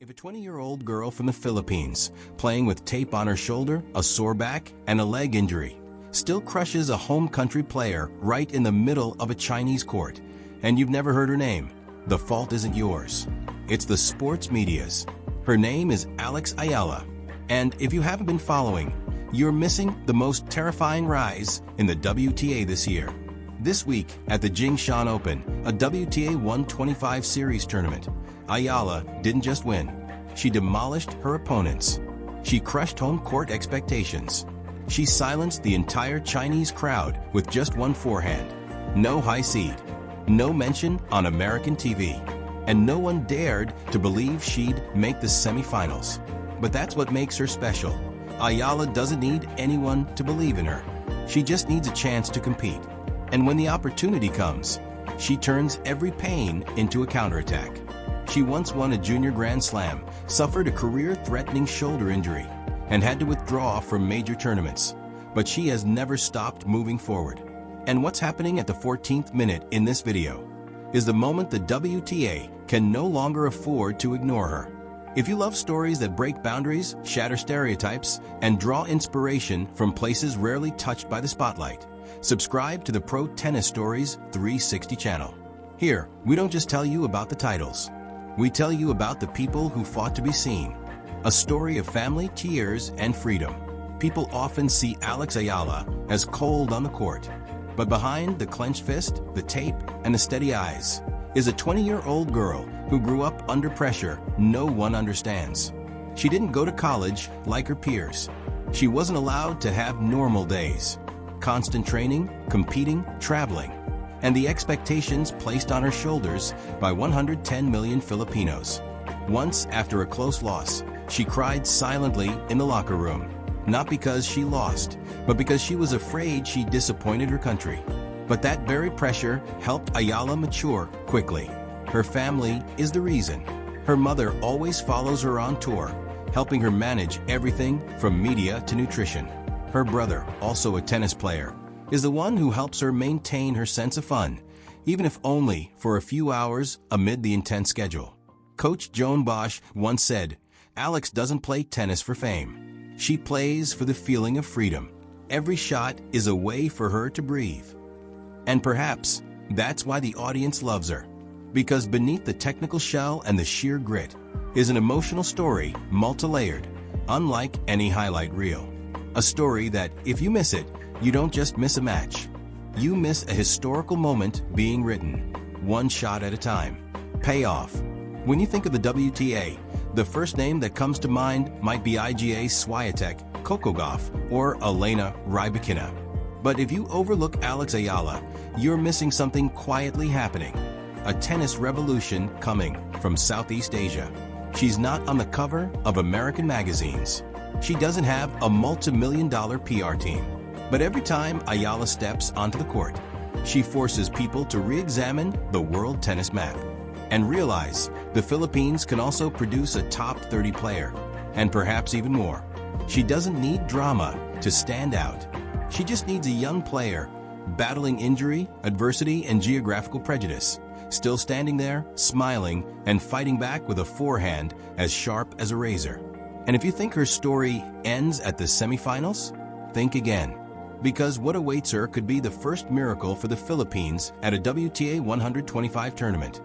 If a 20-year-old girl from the Philippines, playing with tape on her shoulder, a sore back, and a leg injury, still crushes a home country player right in the middle of a Chinese court, and you've never heard her name, the fault isn't yours. It's the sports media's. Her name is Alex Eala, and if you haven't been following, you're missing the most terrifying rise in the WTA this year. This week at the Jing Shan Open, a WTA 125 series tournament, Eala didn't just win. She demolished her opponents. She crushed home court expectations. She silenced the entire Chinese crowd with just one forehand. No high seed. No mention on American TV. And no one dared to believe she'd make the semifinals. But that's what makes her special. Eala doesn't need anyone to believe in her. She just needs a chance to compete. And when the opportunity comes, she turns every pain into a counterattack. She once won a junior Grand Slam, suffered a career-threatening shoulder injury, and had to withdraw from major tournaments. But she has never stopped moving forward. And what's happening at the 14th minute in this video is the moment the WTA can no longer afford to ignore her. If you love stories that break boundaries, shatter stereotypes, and draw inspiration from places rarely touched by the spotlight, subscribe to the Pro Tennis Stories 360 channel. Here, we don't just tell you about the titles. We tell you about the people who fought to be seen. A story of family, tears, and freedom. People often see Alex Eala as cold on the court. But behind the clenched fist, the tape, and the steady eyes is a 20-year-old girl who grew up under pressure no one understands. She didn't go to college like her peers. She wasn't allowed to have normal days. Constant training, competing, traveling, and the expectations placed on her shoulders by 110 million Filipinos. Once, after a close loss, she cried silently in the locker room, not because she lost, but because she was afraid she disappointed her country. But that very pressure helped Eala mature quickly. Her family is the reason. Her mother always follows her on tour, helping her manage everything from media to nutrition. Her brother, also a tennis player, is the one who helps her maintain her sense of fun, even if only for a few hours amid the intense schedule. Coach Joan Bosch once said, "Alex doesn't play tennis for fame. She plays for the feeling of freedom. Every shot is a way for her to breathe." And perhaps that's why the audience loves her. Because beneath the technical shell and the sheer grit is an emotional story, multi-layered, unlike any highlight reel. A story that, if you miss it, you don't just miss a match. You miss a historical moment being written, one shot at a time. Payoff. When you think of the WTA, the first name that comes to mind might be Iga Swiatek, Coco Gauff, or Elena Rybakina. But if you overlook Alex Eala, you're missing something quietly happening. A tennis revolution coming from Southeast Asia. She's not on the cover of American magazines. She doesn't have a multi-million-dollar PR team. But every time Eala steps onto the court, she forces people to re-examine the world tennis map and realize the Philippines can also produce a top 30 player, and perhaps even more. She doesn't need drama to stand out. She just needs a young player battling injury, adversity, and geographical prejudice, still standing there, smiling, and fighting back with a forehand as sharp as a razor. And if you think her story ends at the semifinals, think again. Because what awaits her could be the first miracle for the Philippines at a WTA 125 tournament,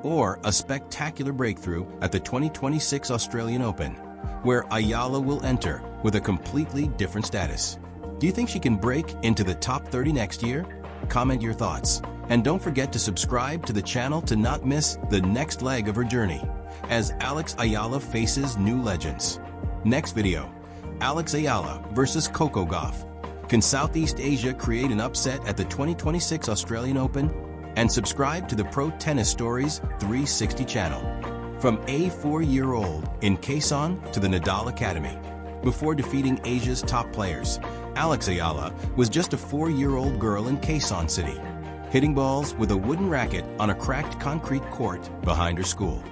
or a spectacular breakthrough at the 2026 Australian Open, where Eala will enter with a completely different status. Do you think she can break into the top 30 next year? Comment your thoughts. And don't forget to subscribe to the channel to not miss the next leg of her journey, as Alex Eala faces new legends. Next video, Alex Eala versus Coco Gauff. Can Southeast Asia create an upset at the 2026 Australian Open? And subscribe to the Pro Tennis Stories 360 channel. From a 4-year-old in Quezon to the Nadal Academy. Before defeating Asia's top players, Alex Eala was just a 4-year-old girl in Quezon City, hitting balls with a wooden racket on a cracked concrete court behind her school.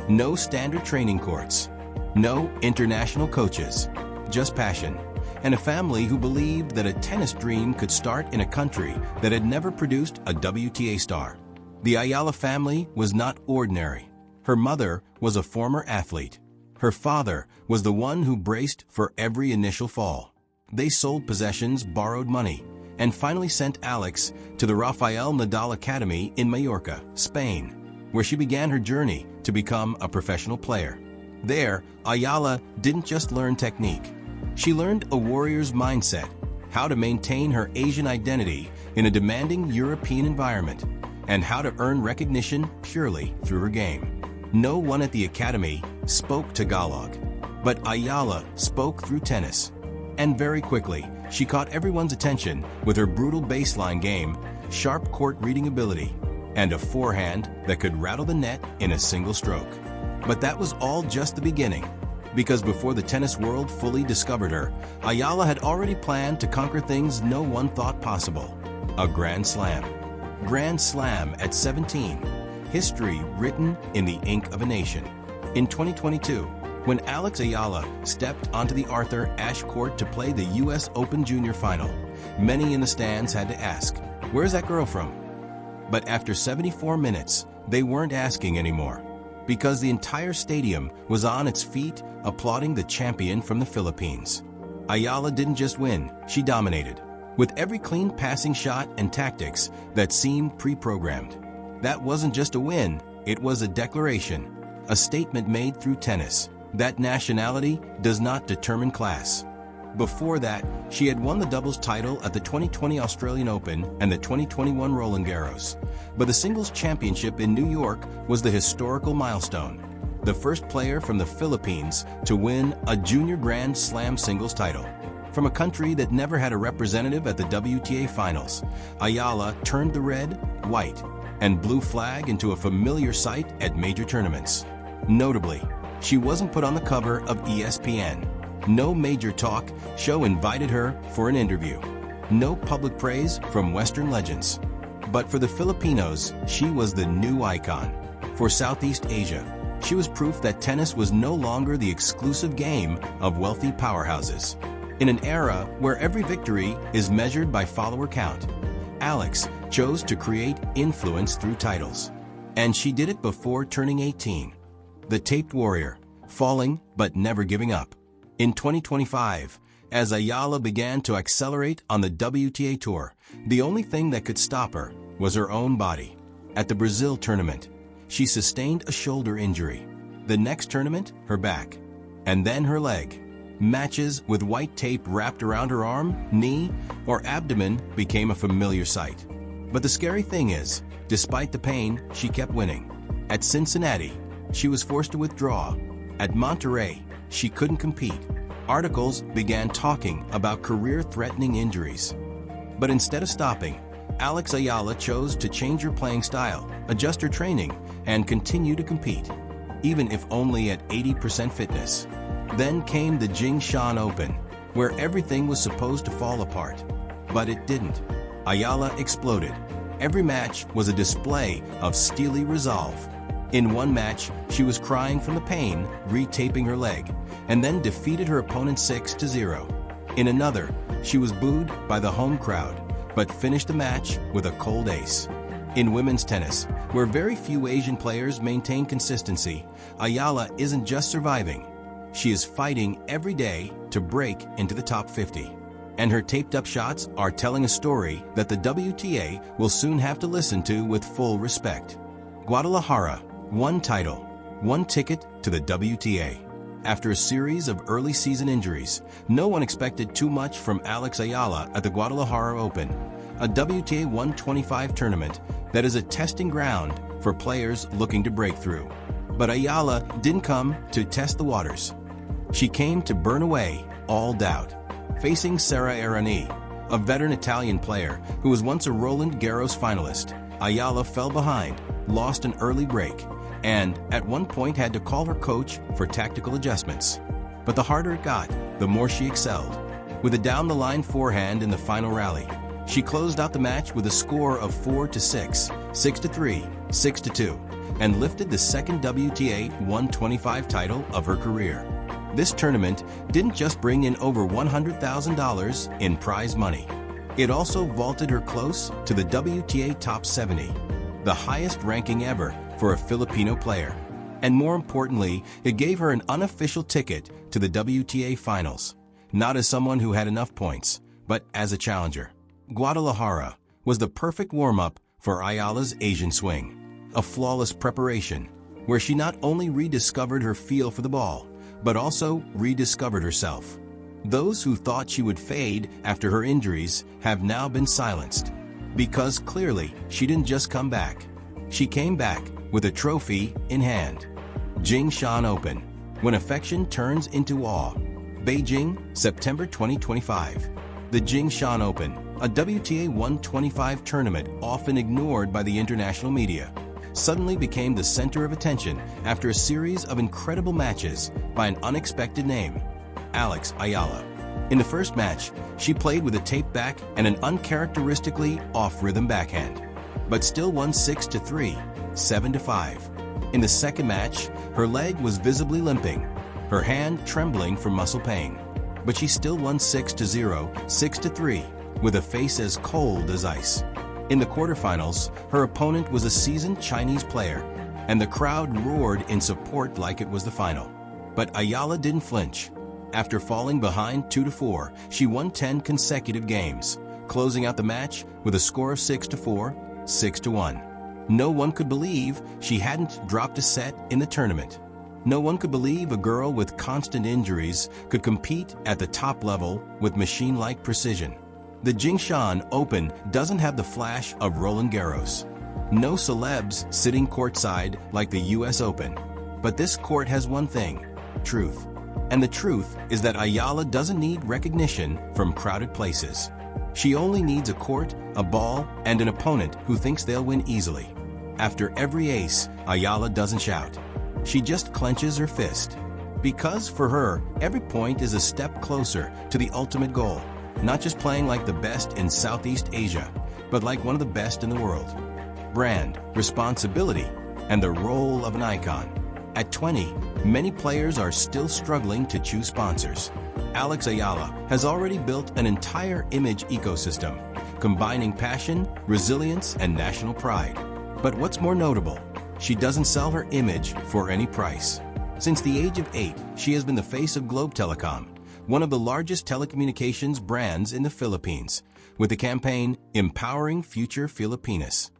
No standard training courts. No international coaches. Just passion. And a family who believed that a tennis dream could start in a country that had never produced a WTA star. The Eala family was not ordinary. Her mother was a former athlete. Her father was the one who braced for every initial fall. They sold possessions, borrowed money, and finally sent Alex to the Rafael Nadal Academy in Mallorca, Spain, where she began her journey to become a professional player. There, Eala didn't just learn technique. She learned a warrior's mindset, how to maintain her Asian identity in a demanding European environment, and how to earn recognition purely through her game. No one at the academy spoke Tagalog, but Eala spoke through tennis. And very quickly, she caught everyone's attention with her brutal baseline game, sharp court reading ability, and a forehand that could rattle the net in a single stroke. But that was all just the beginning, because before the tennis world fully discovered her, Eala had already planned to conquer things no one thought possible: a Grand Slam. Grand Slam at 17, history written in the ink of a nation. In 2022, when Alex Eala stepped onto the Arthur Ashe court to play the US Open Junior Final, many in the stands had to ask, "Where's that girl from?" But after 74 minutes, they weren't asking anymore, because the entire stadium was on its feet applauding the champion from the Philippines. Eala didn't just win, she dominated, with every clean passing shot and tactics that seemed pre-programmed. That wasn't just a win, it was a declaration, a statement made through tennis, that nationality does not determine class. Before that, she had won the doubles title at the 2020 Australian Open and the 2021 Roland Garros. But the singles championship in New York was the historical milestone, the first player from the Philippines to win a junior Grand Slam singles title. From a country that never had a representative at the WTA finals, Eala turned the red, white, and blue flag into a familiar sight at major tournaments. Notably, she wasn't put on the cover of ESPN. No major talk show invited her for an interview. No public praise from Western legends. But for the Filipinos, she was the new icon. For Southeast Asia, she was proof that tennis was no longer the exclusive game of wealthy powerhouses. In an era where every victory is measured by follower count, Alex chose to create influence through titles. And she did it before turning 18. The taped warrior, falling but never giving up. In 2025, as Eala began to accelerate on the WTA Tour, the only thing that could stop her was her own body. At the Brazil tournament, she sustained a shoulder injury. The next tournament, her back. And then her leg. Matches with white tape wrapped around her arm, knee, or abdomen became a familiar sight. But the scary thing is, despite the pain, she kept winning. At Cincinnati, she was forced to withdraw. At Monterrey, she couldn't compete. Articles began talking about career-threatening injuries. But instead of stopping, Alex Eala chose to change her playing style, adjust her training, and continue to compete, even if only at 80% fitness. Then came the Jing Shan Open, where everything was supposed to fall apart. But it didn't. Eala exploded. Every match was a display of steely resolve. In one match, she was crying from the pain, retaping her leg, and then defeated her opponent 6-0. In another, she was booed by the home crowd, but finished the match with a cold ace. In women's tennis, where very few Asian players maintain consistency, Eala isn't just surviving. She is fighting every day to break into the top 50. And her taped-up shots are telling a story that the WTA will soon have to listen to with full respect. Guadalajara, one title, one ticket to the WTA. After a series of early season injuries, no one expected too much from Alex Eala at the Guadalajara Open, a WTA 125 tournament that is a testing ground for players looking to break through. But Eala didn't come to test the waters. She came to burn away all doubt. Facing Sara Errani, a veteran Italian player who was once a Roland Garros finalist, Eala fell behind, lost an early break, and at one point had to call her coach for tactical adjustments. But the harder it got, the more she excelled. With a down-the-line forehand in the final rally, she closed out the match with a score of 4-6, 6-3, 6-2, and lifted the second WTA 125 title of her career. This tournament didn't just bring in over $100,000 in prize money. It also vaulted her close to the WTA Top 70, the highest ranking ever for a Filipino player. And more importantly, it gave her an unofficial ticket to the WTA Finals, not as someone who had enough points, but as a challenger. Guadalajara was the perfect warm-up for Eala's Asian swing, a flawless preparation where she not only rediscovered her feel for the ball, but also rediscovered herself. Those who thought she would fade after her injuries have now been silenced, because clearly she didn't just come back. She came back with a trophy in hand. Jing Shan Open, when affection turns into awe. Beijing, September 2025. The Jing Shan Open, a WTA 125 tournament often ignored by the international media, suddenly became the center of attention after a series of incredible matches by an unexpected name, Alex Eala. In the first match, she played with a tape back and an uncharacteristically off-rhythm backhand, but still won 6-3, 7-5. In the second match, her leg was visibly limping, her hand trembling from muscle pain, but she still won 6-0, 6-3, with a face as cold as ice. In the quarterfinals, her opponent was a seasoned Chinese player, and the crowd roared in support like it was the final. But Eala didn't flinch. After falling behind 2-4, she won 10 consecutive games, closing out the match with a score of 6-4, 6-1. No one could believe she hadn't dropped a set in the tournament. No one could believe a girl with constant injuries could compete at the top level with machine-like precision. The Jing Shan Open doesn't have the flash of Roland Garros. No celebs sitting courtside like the US Open. But this court has one thing: truth. And the truth is that Eala doesn't need recognition from crowded places. She only needs a court, a ball, and an opponent who thinks they'll win easily. After every ace, Eala doesn't shout. She just clenches her fist. Because for her, every point is a step closer to the ultimate goal. Not just playing like the best in Southeast Asia, but like one of the best in the world. Brand, responsibility, and the role of an icon. At 20, many players are still struggling to choose sponsors. Alex Eala has already built an entire image ecosystem, combining passion, resilience, and national pride. But what's more notable, she doesn't sell her image for any price. Since the age of 8, she has been the face of Globe Telecom, one of the largest telecommunications brands in the Philippines, with the campaign Empowering Future Filipinas.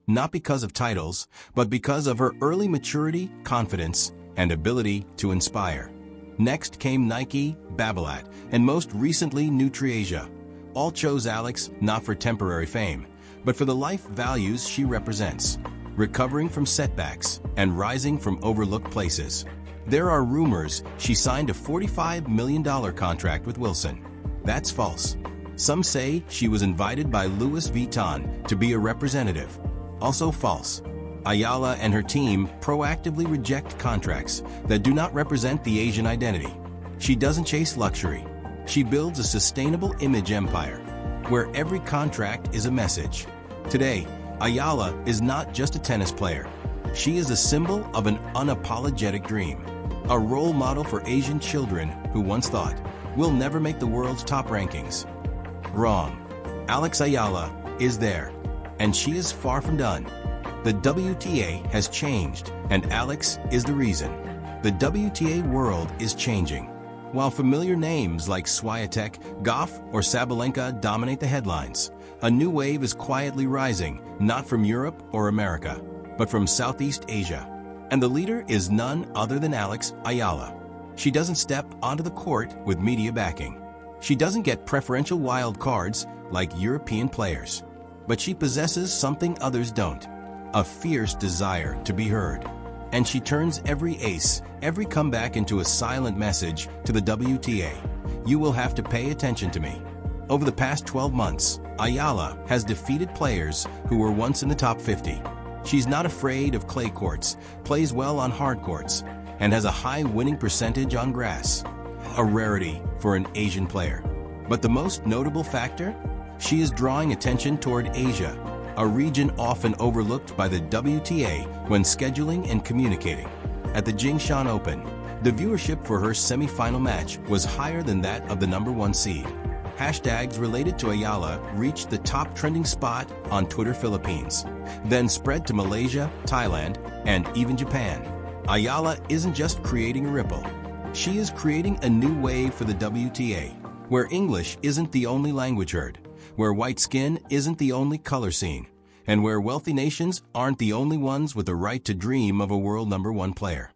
Not because of titles, but because of her early maturity, confidence, and ability to inspire. Next came Nike, Babolat, and most recently Nutriasia. All chose Alex not for temporary fame, but for the life values she represents, recovering from setbacks and rising from overlooked places. There are rumors she signed a $45 million contract with Wilson. That's false. Some say she was invited by Louis Vuitton to be a representative. Also false. Eala and her team proactively reject contracts that do not represent the Asian identity. She doesn't chase luxury. She builds a sustainable image empire, where every contract is a message. Today, Eala is not just a tennis player. She is a symbol of an unapologetic dream, a role model for Asian children who once thought, "We'll never make the world's top rankings." Wrong. Alex Eala is there, and she is far from done. The WTA has changed, and Alex is the reason. The WTA world is changing. While familiar names like Swiatek, Goff, or Sabalenka dominate the headlines, a new wave is quietly rising, not from Europe or America, but from Southeast Asia. And the leader is none other than Alex Eala. She doesn't step onto the court with media backing. She doesn't get preferential wild cards like European players. But she possesses something others don't: a fierce desire to be heard. And she turns every ace, every comeback into a silent message to the WTA. You will have to pay attention to me. Over the past 12 months, Eala has defeated players who were once in the top 50. She's not afraid of clay courts, plays well on hard courts, and has a high winning percentage on grass. A rarity for an Asian player. But the most notable factor? She is drawing attention toward Asia, a region often overlooked by the WTA when scheduling and communicating. At the Jing Shan Open, the viewership for her semi-final match was higher than that of the #1 seed. Hashtags related to Eala reached the top trending spot on Twitter Philippines, then spread to Malaysia, Thailand, and even Japan. Eala isn't just creating a ripple. She is creating a new wave for the WTA, where English isn't the only language heard, where white skin isn't the only color seen, and where wealthy nations aren't the only ones with the right to dream of a world #1 player.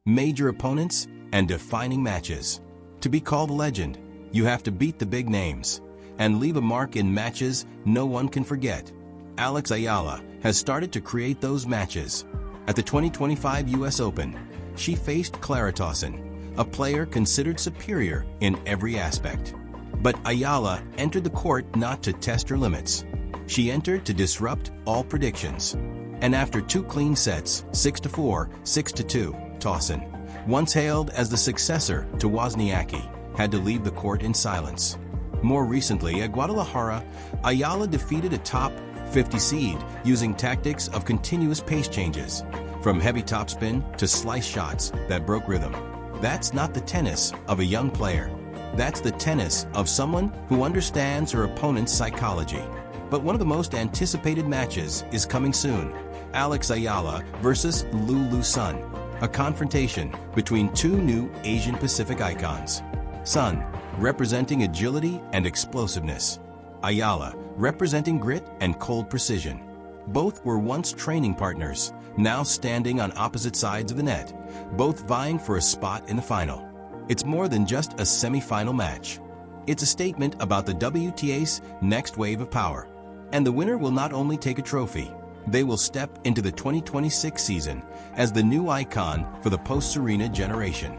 Major opponents and defining matches. To be called a legend, you have to beat the big names and leave a mark in matches no one can forget. Alex Eala has started to create those matches. At the 2025 US Open, she faced Clara Tauson, a player considered superior in every aspect. But Eala entered the court not to test her limits. She entered to disrupt all predictions. And after 2 clean sets, 6-4, 6-2, Tauson, once hailed as the successor to Wozniacki, had to leave the court in silence. More recently, at Guadalajara, Eala defeated a top 50 seed using tactics of continuous pace changes, from heavy topspin to slice shots that broke rhythm. That's not the tennis of a young player. That's the tennis of someone who understands her opponent's psychology. But one of the most anticipated matches is coming soon. Alex Eala versus Lulu Sun, a confrontation between 2 new Asian Pacific icons. Sun, representing agility and explosiveness. Eala, representing grit and cold precision. Both were once training partners, now standing on opposite sides of the net, both vying for a spot in the final. It's more than just a semi-final match. It's a statement about the WTA's next wave of power. And the winner will not only take a trophy, they will step into the 2026 season as the new icon for the post-Serena generation.